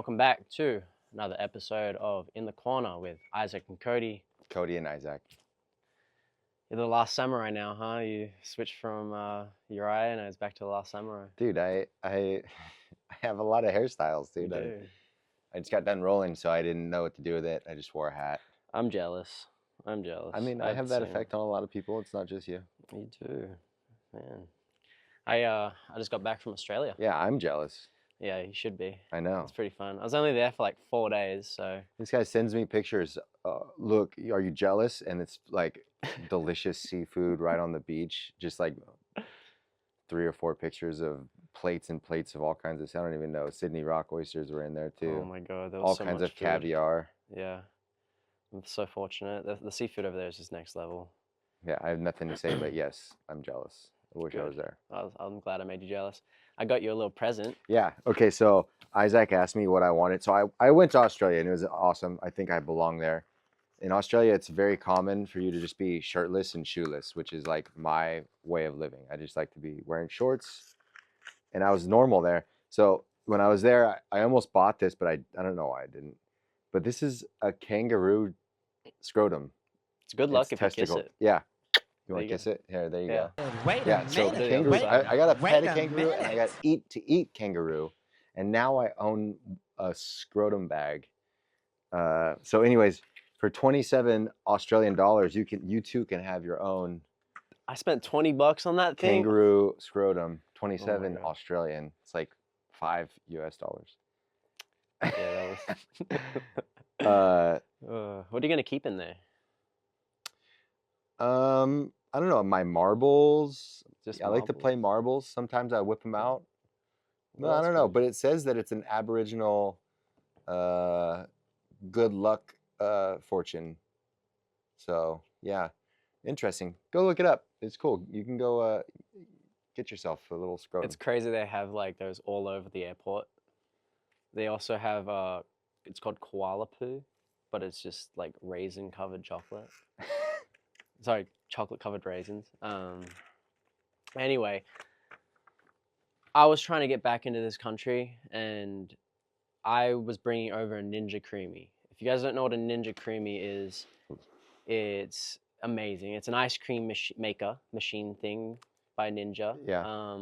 welcome back to another episode of In the Corner with Isaac and Cody. Cody and Isaac. You're the Last Samurai now, huh? You switched from Uriah and it's back to the Last Samurai. Dude, I have a lot of hairstyles, dude. I just got done rolling, so I didn't know what to do with it. I just wore a hat. I'm jealous. I mean, I have that effect on a lot of people. It's not just you. You too, man. I just got back from Australia. Yeah, I'm jealous. Yeah, you should be. I know. It's pretty fun. I was only there for like 4 days, so. This guy sends me pictures. Look, are you jealous? And it's like delicious seafood right on the beach. Just like 3 or 4 pictures of plates and plates of all kinds of. I don't even know. Sydney rock oysters were in there too. Oh my god, there was all so kinds much of food. caviar. Yeah, I'm so fortunate. The seafood over there is just next level. Yeah, I have nothing to say, but yes, I'm jealous. I wish I was there. I'm glad I made you jealous. I got you a little present. Yeah. Okay. So Isaac asked me what I wanted. So I went to Australia and it was awesome. I think I belong there. In Australia, it's very common for you to just be shirtless and shoeless, which is like my way of living. I just like to be wearing shorts, and I was normal there. So when I was there, I almost bought this, but I don't know why I didn't. But this is a kangaroo scrotum. It's good luck if you kiss it. Yeah. You want to kiss it? Here, there you go. Wait a minute. So kangaroo, I got a pet a kangaroo and I got eat kangaroo, and now I own a scrotum bag. So anyways, for 27 Australian dollars, you too can have your own. I spent $20 on that thing. Kangaroo scrotum, 27 Australian. It's like $5 US. Yeah, that was. What are you gonna keep in there? I don't know, my marbles. I like to play marbles? marbles. Sometimes I whip them out. No, Well, I that's don't know, cool. but it says that it's an Aboriginal good luck fortune. So, yeah, interesting. Go look it up. It's cool. You can go get yourself a little scrotum. It's crazy they have like those all over the airport. They also have it's called koala poo, but it's just like raisin covered chocolate. Sorry, chocolate covered raisins. Anyway, I was trying to get back into this country and I was bringing over a Ninja Creamy. If you guys don't know what a Ninja Creamy is, it's amazing. It's an ice cream machine thing by Ninja. Yeah.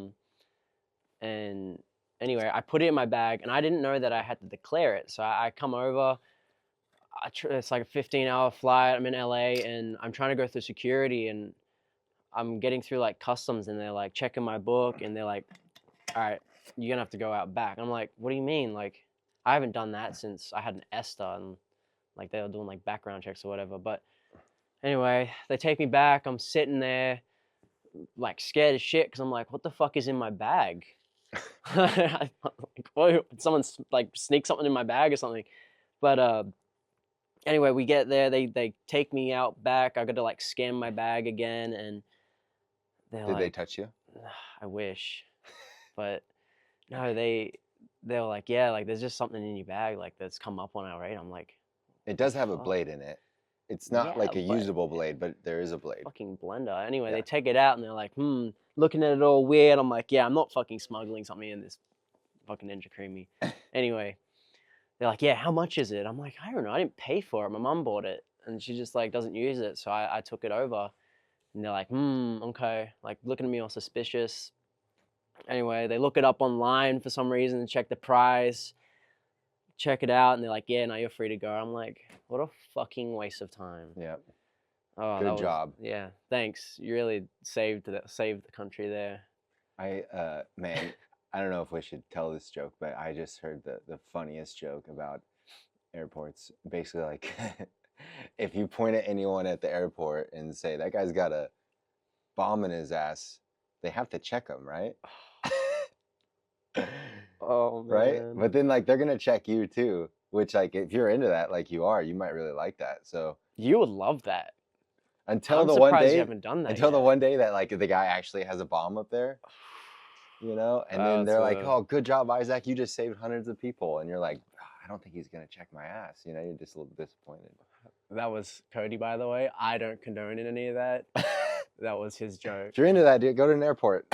And anyway, I put it in my bag and I didn't know that I had to declare it. So I come over. It's like a 15-hour flight. I'm in LA and I'm trying to go through security and I'm getting through like customs and they're like checking my book and they're like, all right, you're gonna have to go out back. I'm like, what do you mean? Like, I haven't done that since I had an ESTA and like they were doing like background checks or whatever. But anyway, they take me back. I'm sitting there like scared as shit because I'm like, what the fuck is in my bag? Like, whoa, someone like sneak something in my bag or something. But anyway, we get there. They take me out back. I got to like scan my bag again, and Did they touch you? I wish, but no. They were like, yeah, like there's just something in your bag like that's come up on our radar. I'm like, It does have a blade in it. It's not like a Yeah, but- usable blade, but there is a blade. fucking blender. Anyway, Yeah. they take it out and they're like, looking at it all weird. I'm like, yeah, I'm not fucking smuggling something in this fucking Ninja Creamy. Anyway, they're like, yeah, how much is it? I'm like, I don't know. I didn't pay for it. My mum bought it and she just like doesn't use it. So I took it over and they're like, okay. Like looking at me all suspicious. Anyway, they look it up online for some reason and check the price, check it out. And they're like, yeah, now you're free to go. I'm like, what a fucking waste of time. Yeah. Oh, Good job. Yeah, thanks. You really saved the country there. Man, I don't know if we should tell this joke, but I just heard the funniest joke about airports. Basically, like, if you point at anyone at the airport and say, that guy's got a bomb in his ass, they have to check him, right? Oh, man. Right? But then, like, they're going to check you, too. Which, like, if you're into that, like you are, you might really like that. So You would love that. until I'm the one surprised day, you haven't done that until the yet. one day that like the guy actually has a bomb up there, you know, and then they're like, "Oh, good job, Isaac! You just saved hundreds of people," and you're like, "I don't think he's gonna check my ass," you know. You're just a little disappointed. That was Cody, by the way. I don't condone any of that. That was his joke. If you're into that, dude, go to an airport.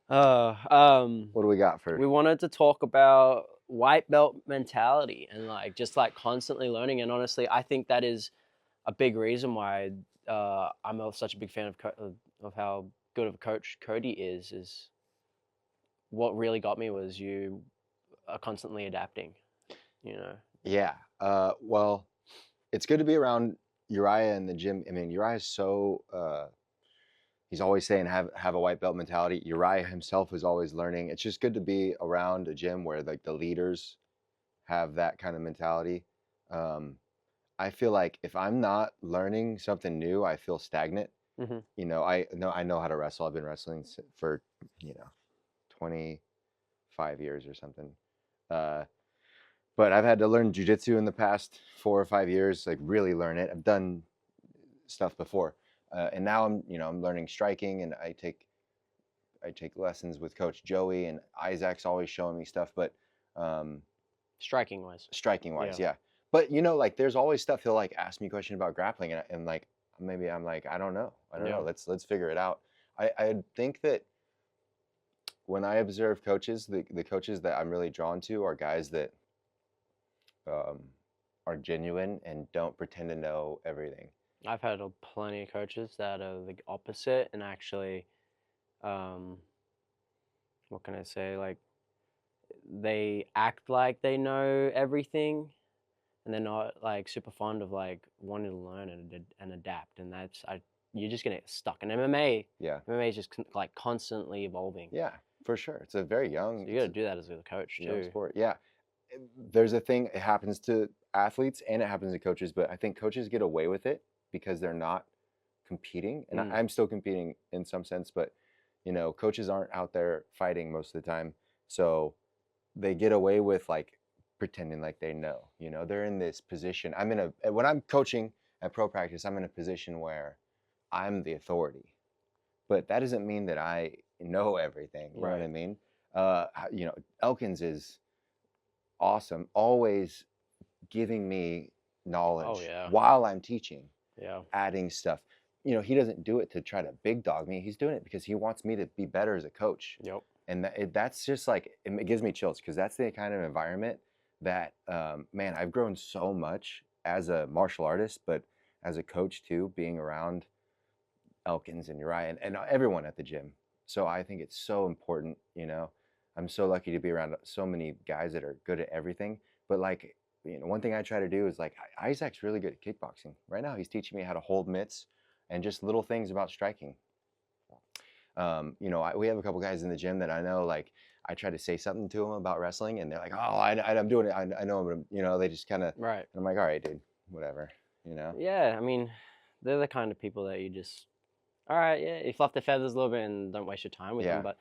What do we got for? We wanted to talk about white belt mentality and like just like constantly learning. And honestly, I think that is a big reason why I'm such a big fan of how good of a coach Cody is. Is what really got me was you are constantly adapting. You know. Yeah. Well, it's good to be around Uriah in the gym. I mean, Uriah is so he's always saying have a white belt mentality. Uriah himself is always learning. It's just good to be around a gym where like the leaders have that kind of mentality. Um, I feel like if I'm not learning something new, I feel stagnant. Mm-hmm. You know, I know how to wrestle. I've been wrestling for 25 years or something. Uh, but I've had to learn jujitsu in the past 4 or 5 years, like really learn it. I've done stuff before, and now I'm learning striking, and I take lessons with Coach Joey, and Isaac's always showing me stuff. But um, Striking wise. striking Yeah. wise, yeah. But like there's always stuff he'll like ask me a question about grappling, and like maybe I'm like I don't know. Yeah. Let's figure it out. I think that when I observe coaches, the coaches that I'm really drawn to are guys that um, are genuine and don't pretend to know everything. I've had plenty of coaches that are the opposite and actually, what can I say? Like they act like they know everything, and they're not like super fond of like wanting to learn and adapt. And you're just gonna get stuck. And MMA, Yeah, MMA is just like constantly evolving. yeah, for sure. It's a very young, So you got to do that as a coach young too. sport. Yeah, there's a thing. It happens to athletes and it happens to coaches, but I think coaches get away with it because they're not competing, and Mm. I'm still competing in some sense, but coaches aren't out there fighting most of the time, so they get away with like pretending like they know. They're in this position. When I'm coaching at pro practice, I'm in a position where I'm the authority, but that doesn't mean that I know everything. You know what I Right. mean? Elkins is awesome, always giving me Oh knowledge yeah. while I'm teaching, Yeah. adding stuff. He doesn't do it to try to big dog me. He's doing it because he wants me to be better as a coach. Yep. And that's just like, it gives me chills because that's the kind of environment that, man, I've grown so much as a martial artist, but as a coach too, being around Elkins and Uriah and everyone at the gym. So I think it's so important. I'm so lucky to be around so many guys that are good at everything. But like, one thing I try to do is like, Isaac's really good at kickboxing. Right now, he's teaching me how to hold mitts and just little things about striking. We have a couple guys in the gym that I know, like, I try to say something to them about wrestling, and they're like, "Oh, I'm doing it. I know, but they just kind of." Right. I'm like, "All right, dude, whatever." Yeah. I mean, they're the kind of people that you just, all right, yeah, you fluff the feathers a little bit and don't waste your time with Yeah. them. But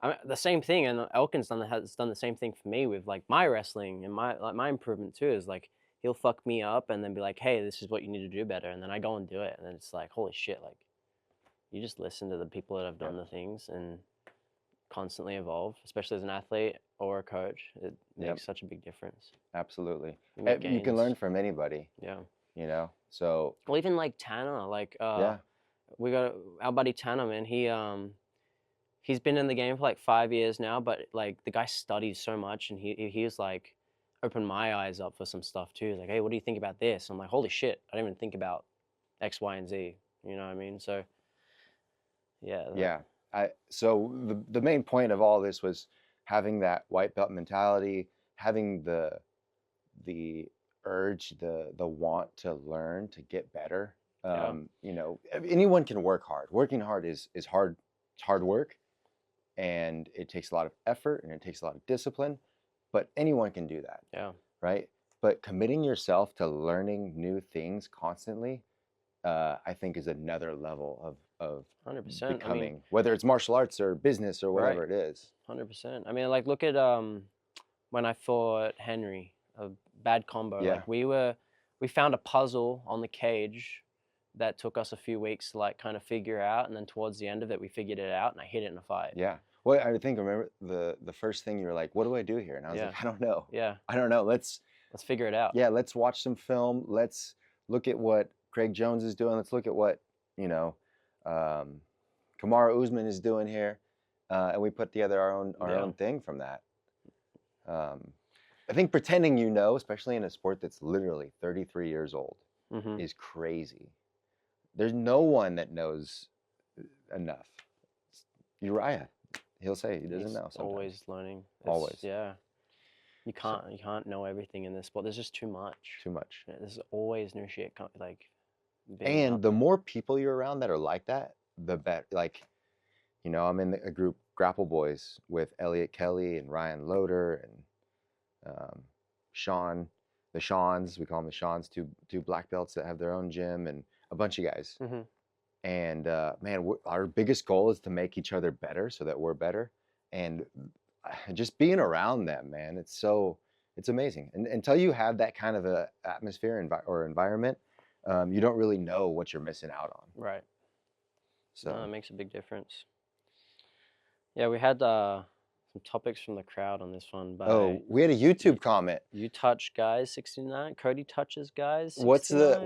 I mean, the same thing, and Elkins has done the same thing for me with like my wrestling and my improvement too. Is like he'll fuck me up and then be like, "Hey, this is what you need to do better," and then I go and do it, and then it's like, holy shit! Like you just listen to the people that have done the things and constantly evolve, especially as an athlete or a coach. It makes such a big difference. Absolutely. You make You can gains. learn from anybody. Yeah. So Well, even like Tanner, like yeah, we got our buddy Tanner, man. He's been in the game for like 5 years now, but like the guy studies so much, and he was like opened my eyes up for some stuff too. He's like, hey, what do you think about this? I'm like, holy shit, I didn't even think about X, Y, and Z. You know what I mean? So yeah. yeah. So the main point of all this was having that white belt mentality, having the urge, the want to learn, to get better. Yeah. Anyone can work hard. Working hard is hard. It's hard work, and it takes a lot of effort and it takes a lot of discipline, but anyone can do that. Yeah. Right? But committing yourself to learning new things constantly, I think, is another level of 100%. becoming, I mean, whether it's martial arts or business or whatever right. it is. 100%. I mean, like look at when I fought Henry, a bad combo. Yeah. Like we found a puzzle on the cage that took us a few weeks to like kind of figure out, and then towards the end of it, we figured it out, and I hit it in a fight. Yeah. Well, remember the first thing you were like, "What do I do here?" And I was like, "I don't know. Yeah. I don't know. Let's figure it out." Yeah, let's watch some film. Let's look at what Craig Jones is doing. Let's look at what Kamaru Usman is doing here, and we put together our own thing from that. I think pretending you know, especially in a sport that's literally 33 years old, Mm-hmm. is crazy. There's no one that knows enough. Uriah, he'll say he doesn't He's know sometimes. always learning. Always. Yeah. You So- can't know everything in this sport. There's just too much. Too much. Yeah, there's always new shit like being And out the there. more people you're around that are like that, the better. Like, you know, I'm in a group, Grapple Boys, with Elliot Kelly and Ryan Loader and Sean, the Seans. We call them the Seans, two black belts that have their own gym, and a bunch of guys. Mm-hmm. And man, our biggest goal is to make each other better so that we're better. And just being around them, man, it's amazing. And until you have that kind of a atmosphere or environment, you don't really know what you're missing out on. Right. So No, it makes a big difference. Yeah, we had some topics from the crowd on this one. By we had a YouTube comment. You touch guys 69. Cody touches guys 69.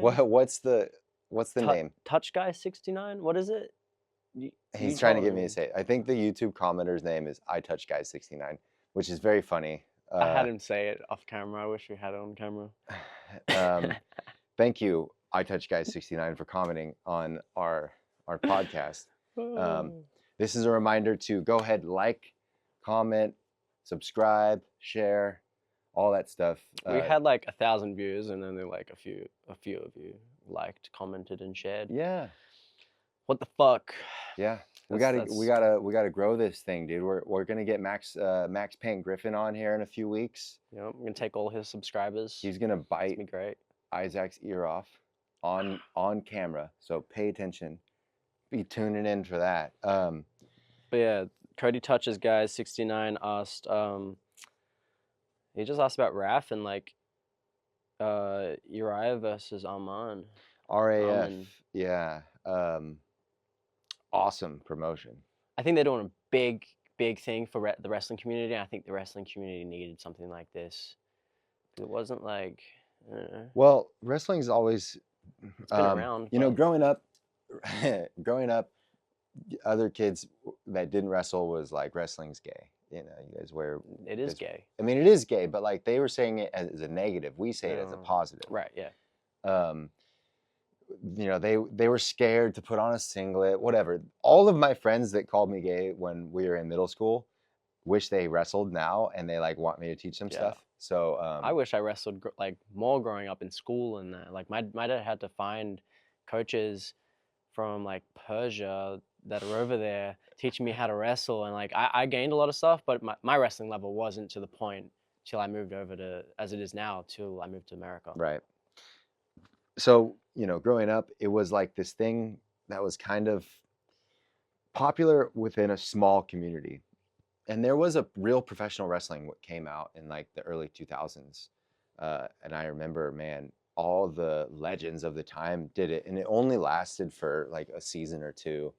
What's the name? Touch guy 69. What is it? He's trying to get me to say it. I think the YouTube commenter's name is I touch guys 69, which is very funny. I had him say it off camera. I wish we had it on camera. Thank you, I touch guys 69, for commenting on our podcast. This is a reminder to go ahead, like, comment, subscribe, share, all that stuff. We had like 1,000 views, and then like a few of you liked, commented, and shared. Yeah. What the fuck? Yeah. We gotta grow this thing, dude. We're gonna get Max Payne Griffin on here in a few weeks. You know, I'm gonna take all his subscribers. He's gonna bite me great. Isaac's ear off on camera. So pay attention. Be tuning in for that. But yeah, Cody touches guys 69 asked. He just asked about Raf and like Uriah versus Arman. RAF. Yeah. Awesome promotion. I think they're doing a big thing for the wrestling community. I think the wrestling community needed something like this. It wasn't like. Well, wrestling's always it's been around. You know, growing up, other kids that didn't wrestle was like, wrestling's gay. You know, you guys wear. It is gay. I mean, it is gay, but like they were saying it as a negative. We say it as a positive. Right. Yeah. You know, they were scared to put on a singlet, whatever. All of my friends that called me gay when we were in middle school wish they wrestled now, and they like want me to teach them stuff. So I wish I wrestled like more growing up in school, and that. Like my dad had to find coaches from like Persia that are over there teaching me how to wrestle, and like I gained a lot of stuff, but my wrestling level wasn't to the point till I moved over to, as it is now, till I moved to America. Right. So, you know, growing up, it was like this thing that was kind of popular within a small community. And there was a real professional wrestling what came out in like the early 2000s. And I remember, man, all the legends of the time did it. And it only lasted for like a season or two.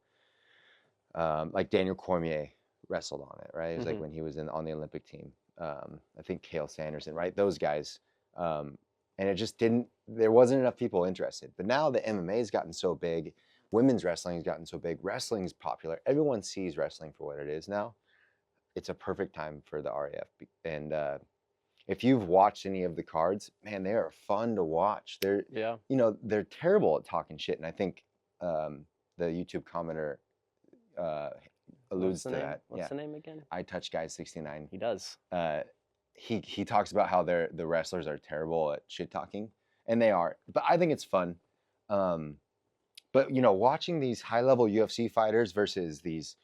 Like Daniel Cormier wrestled on it, right? It was like when he was on the Olympic team. I think Cale Sanderson, right? Those guys. And it just there wasn't enough people interested. But now the MMA's gotten so big, women's wrestling has gotten so big, wrestling's popular. Everyone sees wrestling for what it is now. It's a perfect time for the RAF. And if you've watched any of the cards, man, they are fun to watch. They're, you know, they're terrible at talking shit. And I think the YouTube commenter alludes to that. What's the name again? I touch guys 69. He does. He talks about how the wrestlers are terrible at shit talking, and they are. But I think it's fun. But you know, watching these high level UFC fighters versus these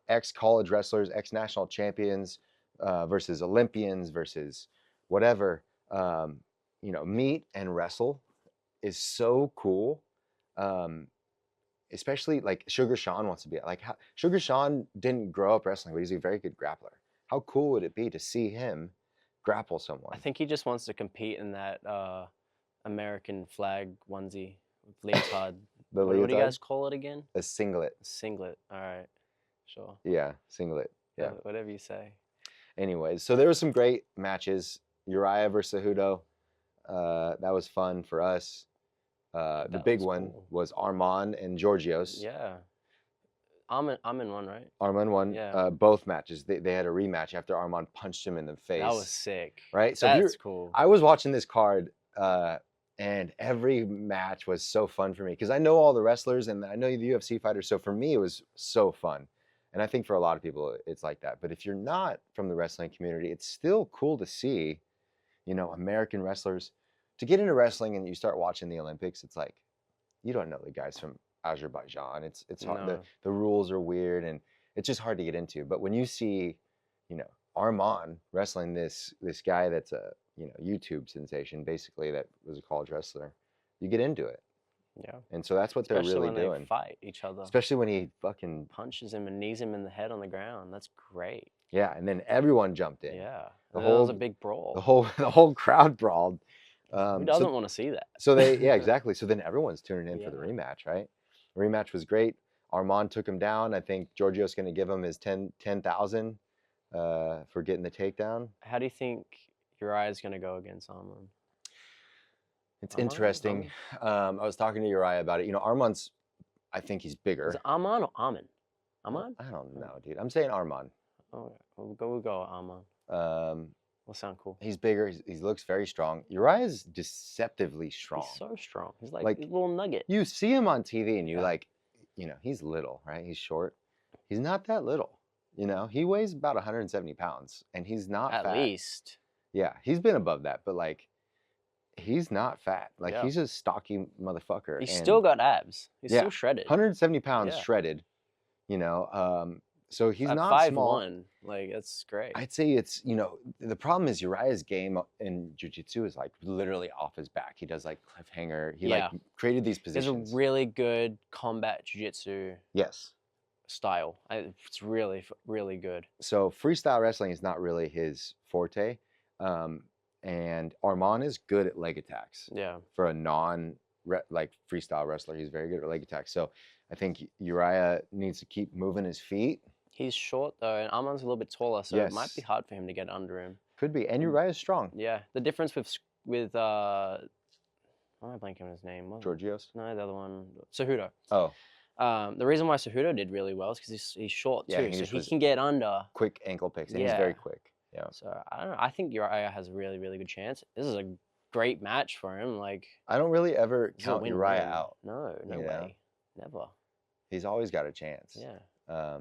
ex college wrestlers, ex national champions, versus Olympians versus whatever, you know, meet and wrestle is so cool. Especially like Sugar Sean wants to be like Sugar Sean didn't grow up wrestling, but he's a very good grappler. How cool would it be to see him grapple someone? I think he just wants to compete in that American flag onesie with leotard. What do you guys call it again? A singlet. Singlet. All right. Sure. Yeah, singlet. Yeah. Whatever you say. Anyways, so there were some great matches. Uriah versus Cejudo. That was fun for us. The big one was Arman and Georgios. Yeah. Armin won, right? Armand won Yeah. both matches. They had a rematch after Armand punched him in the face. That was sick. Right? So if That's cool. I was watching this card, and every match was so fun for me because I know all the wrestlers and I know the UFC fighters. So for me, it was so fun. And I think for a lot of people, it's like that. But if you're not from the wrestling community, it's still cool to see, American wrestlers. To get into wrestling and you start watching the Olympics, it's like, you don't know the guys from Azerbaijan. It's hard. No. The rules are weird and it's just hard to get into. But when you see, Armand wrestling this guy that's a YouTube sensation, basically, that was a college wrestler, you get into it. Yeah. And so that's what Especially they're really when doing. they fight each other. Especially when he fucking Punches him and knees him in the head on the ground. That's great. yeah, and then everyone jumped in. Yeah. The That whole was a big brawl. the whole crowd brawled. Who doesn't want to see that? So yeah, exactly. So then everyone's tuning in for the Yeah. rematch, right? The rematch was great. Armand took him down. I think Giorgio's going to give him his 10,000 for getting the takedown. How do you think Uriah is going to go against Armand? It's Armand? interesting. I was talking to Uriah about it. Armand's, I think he's bigger. Is it Armand or Armin? Armand? I don't know, dude. I'm saying Armand. Oh, we'll go Armand. Will sound cool. He's bigger. He looks very strong. Uriah's deceptively strong. He's so strong. He's like a little nugget. You see him on TV and you Yeah. he's little, right? He's short. He's not that little. He weighs about 170 pounds and he's not At fat. least. Yeah, he's been above that, but he's not fat. Yeah. He's a stocky motherfucker. He's still got abs. He's Yeah, still shredded. 170 pounds Yeah. shredded. So he's At not 5'1", small. that's great. I'd say it's, the problem is Uriah's game in jiu-jitsu is literally off his back. He does cliffhanger. He created these There's positions. a really good combat jiu-jitsu Yes. style. It's really, really good. So freestyle wrestling is not really his forte. And Armand is good at leg attacks. Yeah. For a freestyle wrestler, he's very good at leg attacks. So I think Uriah needs to keep moving his feet. He's short though, and Armand's a little bit taller, so it might be hard for him to get under him. Could be. And Uriah's strong. Yeah. The difference with why am I blanking on his name? Giorgio's? No, the other one. Cejudo. Oh. The reason why Cejudo did really well is because he's short too, so he can get under. Quick ankle picks, and he's very quick. Yeah. So I don't know. I think Uriah has a really, really good chance. This is a great match for him. I don't really ever count Uriah out. No way. Never. He's always got a chance. Yeah.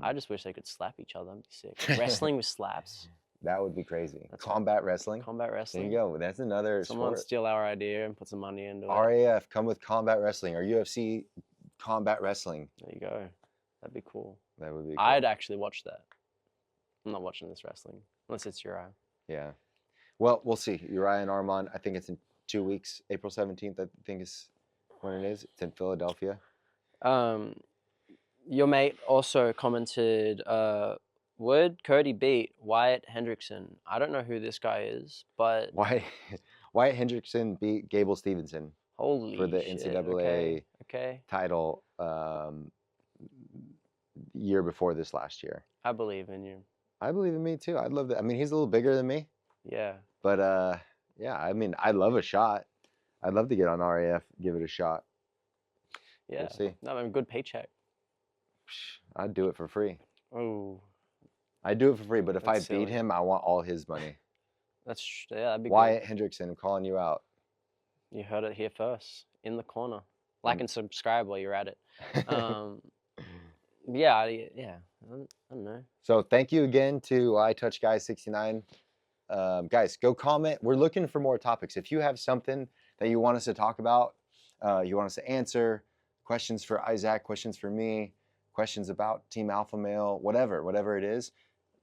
I just wish they could slap each other. That'd be sick. Wrestling with slaps. That would be crazy. Combat wrestling. Combat wrestling. There you go. That's another Someone sport. steal our idea and put some money into it. RAF, come with combat wrestling or UFC combat wrestling. There you go. That'd be cool. That would be cool. I'd actually watch that. I'm not watching this wrestling unless it's Uriah. Yeah. Well, we'll see. Uriah and Armand, I think it's in 2 weeks. April 17th, I think is when it is. It's in Philadelphia. Your mate also commented, would Cody beat Wyatt Hendrickson? I don't know who this guy is, but... Wyatt Hendrickson beat Gable Stevenson Holy for the shit. NCAA Okay. title year before this last year. I believe in you. I believe in me too. I'd love that. I mean, he's a little bigger than me. Yeah. But yeah, I mean, I'd love a shot. I'd love to get on RAF, give it a shot. Yeah. We'll see. No, I mean, good paycheck. I'd do it for free. Oh. I'd do it for free, but if That's I beat silly. him, I want all his money. That'd be Wyatt Hendrickson, I'm calling you out. good. You heard it here first, in the corner. Like and subscribe while you're at it. Yeah, I don't know. So thank you again to iTouchGuys69. Guys, go comment. We're looking for more topics. If you have something that you want us to talk about, you want us to answer, questions for Isaac, questions for me, questions about Team Alpha Male, whatever it is,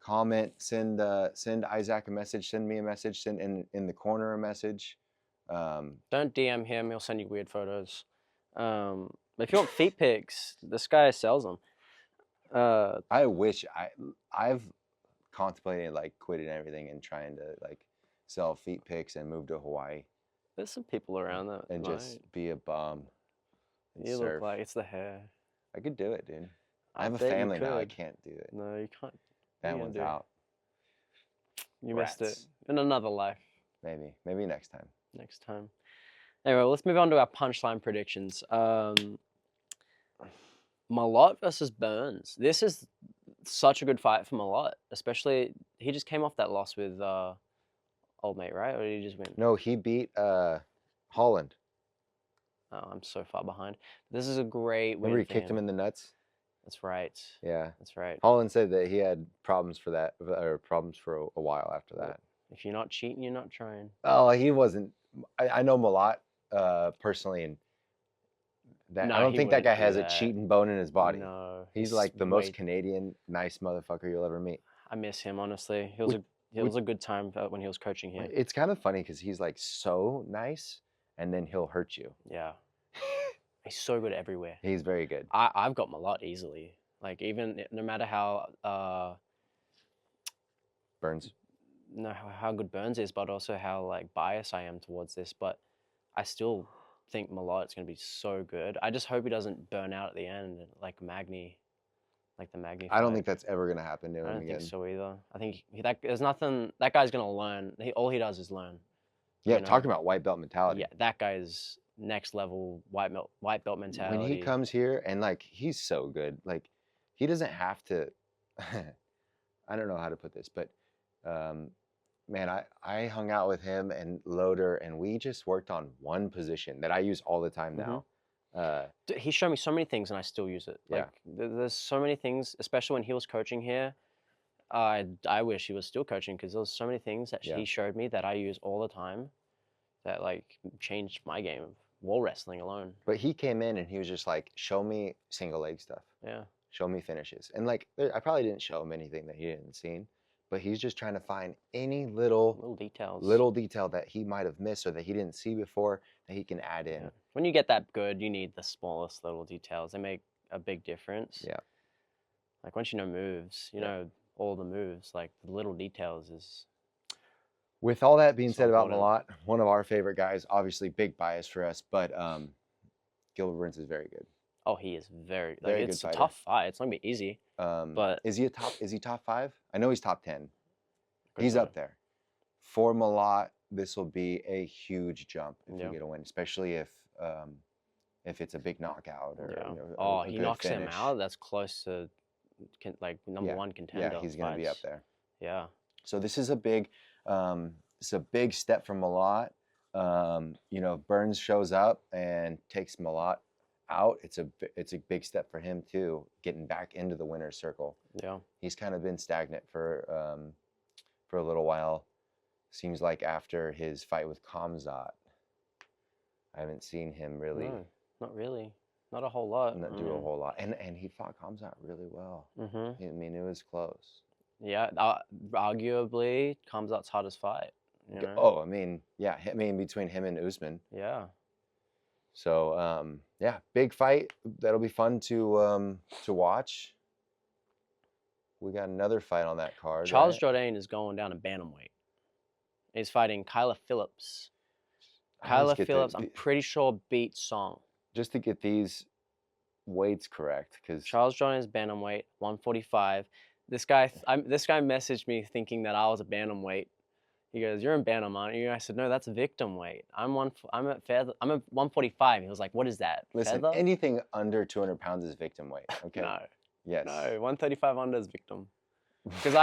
comment, send Isaac a message, send me a message, send in the corner a message. Don't DM him, he'll send you weird photos. If you want feet pics, this guy sells them. I wish I've contemplated quitting everything and trying to sell feet pics and move to Hawaii There's some people around that and just be a bum and You surf. look like it's the hair. I could do it, dude. I have a bet you family now. I could. can't do it. No, you can't. That you one's do it. out. You missed it. Rats. In another life. Maybe next time. Next time. Anyway, let's move on to our punchline predictions. Malott versus Burns. This is such a good fight for Malott, especially he just came off that loss with old mate, right? Or did he just win? No, he beat Holland. Oh, I'm so far behind. This is a great win Remember he for kicked him him. in the nuts? That's right. Yeah. That's right. Holland said that he had problems for that, or problems for a while after that. If you're not cheating, you're not trying. Oh, he wasn't. I know him a lot personally, and that I No, don't he think that wouldn't guy do has a that. cheating bone in his body. No, He's he's like the way. most Canadian, nice motherfucker you'll ever meet. I miss him honestly. Which- It was a good time when he was coaching here. It's kind of funny because he's like so nice, and then he'll hurt you. Yeah, he's so good everywhere. He's very good. I've got Malott easily. Like even no matter how Burns. no how good Burns is, but also how like biased I am towards this. But I still think Malott's gonna be so good. I just hope he doesn't burn out at the end like Magny, like the Magny. I don't fight. think that's ever gonna happen to him I don't again. think so either. I think there's nothing. That guy's gonna learn. All he does is learn. Yeah, you know? talking about white belt mentality. Yeah, that guy's next level white belt mentality. When he comes here and like he's so good, like he doesn't have to. I don't know how to put this, but man, I hung out with him and Loader, and we just worked on one position that I use all the time now. He showed me so many things, and I still use it. Yeah. Like there's so many things, especially when he was coaching here. I wish he was still coaching because there was so many things that Yeah. he showed me that I use all the time, that like changed my game of wall wrestling alone. But he came in and he was just like, show me single leg stuff. Yeah. Show me finishes. And like, I probably didn't show him anything that he hadn't seen, but he's just trying to find any little detail that he might have missed or that he didn't see before that he can add in. Yeah. When you get that good, you need the smallest little details. They make a big difference. Yeah. Like once you know moves, you know all the moves. Like the little details is. With all that being So said about important. Malott, one of our favorite guys, obviously big bias for us, but Gilbert Burns is very good. Oh, he is very. Like, Very it's good a fighter. tough fight. It's not gonna be easy. But is he top 5? I know he's top 10. good He's fight. up there. For Malott, this will be a huge jump if Yeah. you get a win, especially if it's a big knockout or Yeah. you know, a He good knocks him finish. out. That's close to like number Yeah. one contender. Yeah, he's gonna be up fights. there. Yeah. So this is a big step for Malott. You know, Burns shows up and takes Malott out. It's a big step for him too, getting back into the winner's circle. Yeah. He's kind of been stagnant for a little while. Seems like after his fight with Khamzat, I haven't seen him really. No, not really. Not a whole lot. Not do a whole lot, and he fought Khamzat really well. Mm-hmm. I mean, it was close. Yeah. Arguably, Khamzat's hardest fight. You know? Oh, I mean, yeah, I mean between him and Usman. Yeah. So yeah, big fight. That'll be fun to watch. We got another fight on that card. Charles right? Jourdain is going down to bantamweight. He's fighting Kyler Phillips. I always Kyler get Phillips, I'm pretty sure beat Song. just to get these weights correct, because Charles Jourdain is bantamweight, 145. This guy messaged me thinking that I was a bantamweight. He goes, "You're in bantam, aren't you?" I said, "No, that's victim weight. I'm at 145." He was like, "What is that? listen, Feather?" anything under 200 pounds is victim weight. Okay. No, Yes. no, 135 under is victim. Because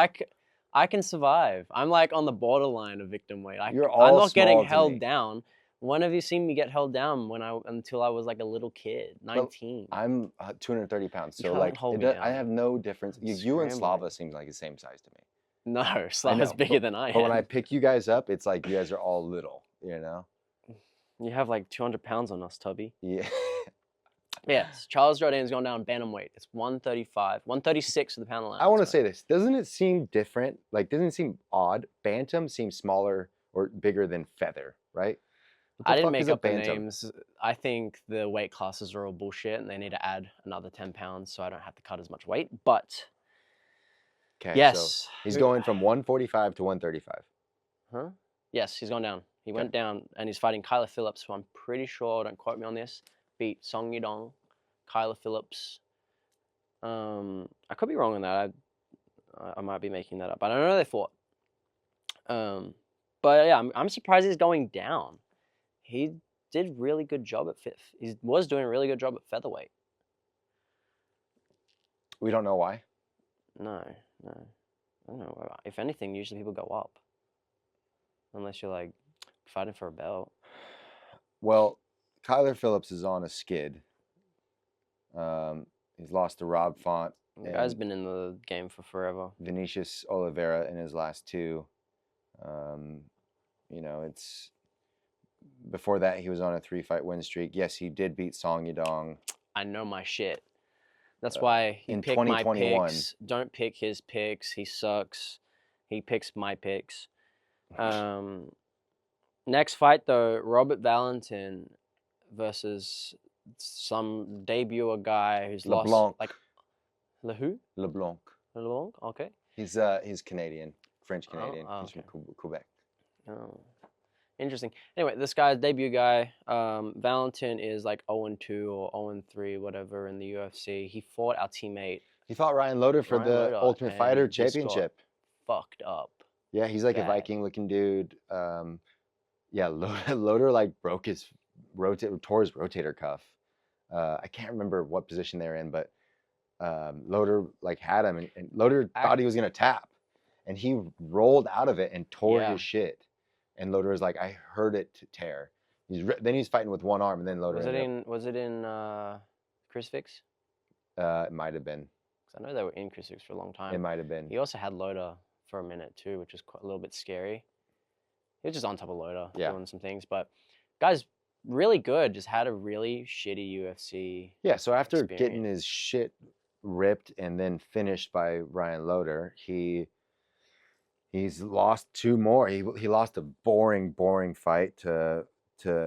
I can survive. I'm like on the borderline of victim weight. You're I'm all not getting small to held me. down. When have you seen me get held down until I was like a little kid, 19? I'm 230 pounds, You so can't like hold me I down. have no difference. I'm You and scrambling. Slava seems like the same size to me. No, Slava's know, bigger than I am. But when I pick you guys up, it's like you guys are all little, you know? You have like 200 pounds on us, Tubby. Yeah. Yes, Charles Jourdain's gone down bantamweight. It's 135, 136 for the pound allowance. I want to say this. Doesn't it seem different? Like, doesn't it seem odd? Bantam seems smaller or bigger than feather, right? What I the didn't fuck is make a up the bantam? names. I think the weight classes are all bullshit and they need to add another 10 pounds so I don't have to cut as much weight. But Okay, yes. so he's going from 145 to 135. Huh? Yes, he's gone down. He Okay. went down and he's fighting Kyler Phillips, who I'm pretty sure, don't quote me on this, beat Song Yudong. Kyler Phillips. I could be wrong on that. I might be making that up, but I know they fought. But yeah, I'm surprised he's going down. He did really good job at fifth. He was doing a really good job at featherweight. We don't know why. No. I don't know. If anything, usually people go up. Unless you're like fighting for a belt. Well, Kyler Phillips is on a skid. He's lost to Rob Font The guy's and been in the game for forever. Vinicius Oliveira in his last two. You know, it's before that he was on a 3-fight win streak. Yes, he did beat Song Yadong. I know my shit. That's why he in picked my 2021. picks. Don't pick his picks. He sucks. He picks my picks. Next fight though, Robert Valentin versus some debuter guy who's lost LeBlanc. like who? LeBlanc. LeBlanc. Okay. He's Canadian, French Canadian. Oh, He's from Quebec. Oh, interesting. Anyway, this guy's debut guy, Valentin is like 0-2 or 0-3, whatever in the UFC. He fought our teammate. He fought Ryan Loder for Ryan the Loder, Ultimate Fighter and just got Championship. Fucked up. Yeah, he's like a bad. Viking-looking dude. Yeah, Loder like tore his rotator cuff. I can't remember what position they're in, but Loder like had him, and Loder thought he was gonna tap, and he rolled out of it and tore Yeah. his shit. And Loder was like, I heard it tear. Then he's fighting with one arm, and then Loder. Was it in Crucifix? It might have been. Because I know they were in Crucifix for a long time. It might have been. He also had Loder for a minute too, which was quite a little bit scary. He was just on top of Loder doing some things, but guy's really good. Just had a really shitty UFC. Yeah, so after getting experience. his shit ripped and then finished by Ryan Loder, he's lost two more. He lost a boring fight to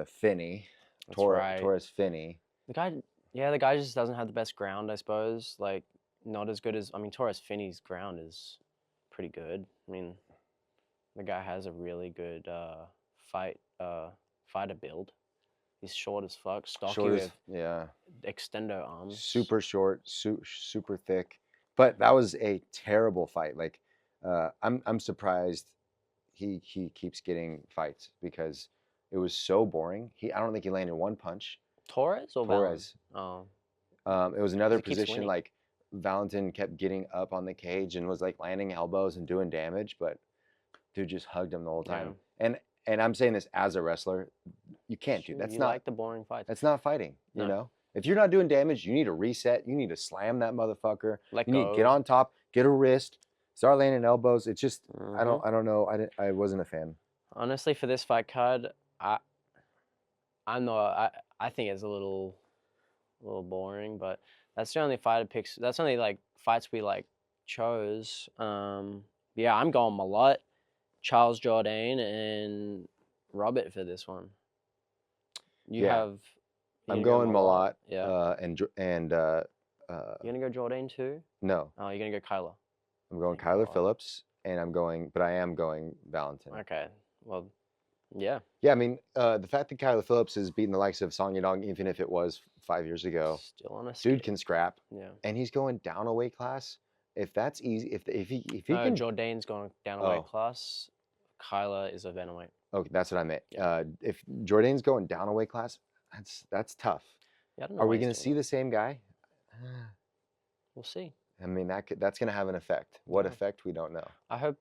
Finney, Torres Finney. The guy just doesn't have the best ground, I suppose. Like not as good as Torres Finney's ground is pretty good. I mean, the guy has a really good fighter build. He's short as fuck, stocky with extendo arms. Super short, super thick. But that was a terrible fight. Like, I'm surprised he keeps getting fights because it was so boring. I don't think he landed one punch. Torres or Torres? Oh. It was another position like Valentin kept getting up on the cage and was like landing elbows and doing damage, but dude just hugged him the whole time. Yeah. And I'm saying this as a wrestler, you can't do. That's not like the boring fights. That's not fighting. No. You know, if you're not doing damage, you need to reset. You need to slam that motherfucker. You need to get on top, get a wrist, start landing elbows. It's just I don't know. I wasn't a fan. Honestly, for this fight card, I think it's a little boring, but that's the only fighter picks. That's only like fights we like chose. Yeah, I'm going Malott, Charles Jourdain, and Robert for this one. I'm going Malott. Yeah. You're gonna go Jourdain too? No. Oh, you're gonna go Kyler. I'm going Kyler Phillips, and I am going Valentin. Okay. Well, yeah. Yeah, I mean, the fact that Kyler Phillips has beaten the likes of Song Yadong, even if it was 5 years ago, still on a dude can scrap. Yeah. And he's going down a weight class. If that's easy, if he can. Jourdain's going down a weight class. Kyler is a venomweight. Okay, that's what I meant. Yeah. If Jourdain's going down a weight class, that's tough. Yeah, I don't know Are we going to see the same guy? We'll see. I mean, that's going to have an effect. What effect, we don't know. I hope,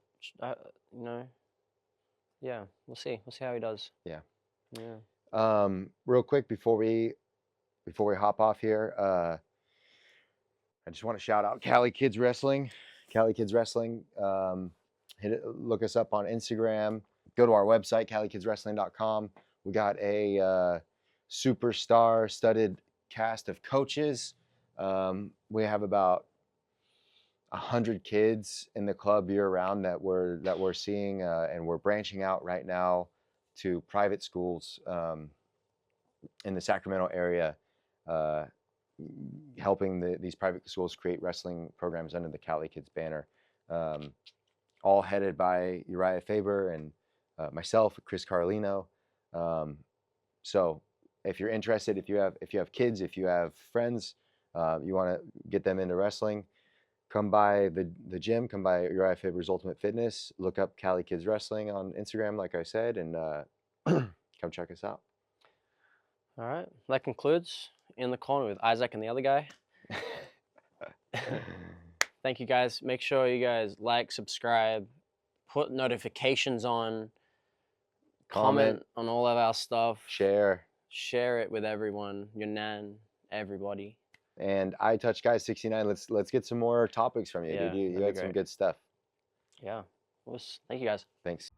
yeah, we'll see. We'll see how he does. Yeah. Yeah. Real quick before we hop off here, I just want to shout out Cali Kids Wrestling. Cali Kids Wrestling. Look us up on Instagram. Go to our website, calikidswrestling.com. We got a superstar studded cast of coaches. We have about 100 kids in the club year round that we're seeing, and we're branching out right now to private schools in the Sacramento area, helping these private schools create wrestling programs under the Cali Kids banner, all headed by Uriah Faber and myself, Chris Carlino. So if you're interested, if you have kids, if you have friends, you want to get them into wrestling, come by the gym, come by Uriah Faber's Ultimate Fitness, look up Cali Kids Wrestling on Instagram, like I said, and come check us out. All right, that concludes In the Corner with Isaac and the other guy. Thank you guys. Make sure you guys like, subscribe, put notifications on, comment on all of our stuff, share it with everyone, your nan, everybody. And I Touch Guys 69. Let's get some more topics from you, Yeah, dude. You that'd be had some great. good stuff. Yeah. Thank you guys. Thanks.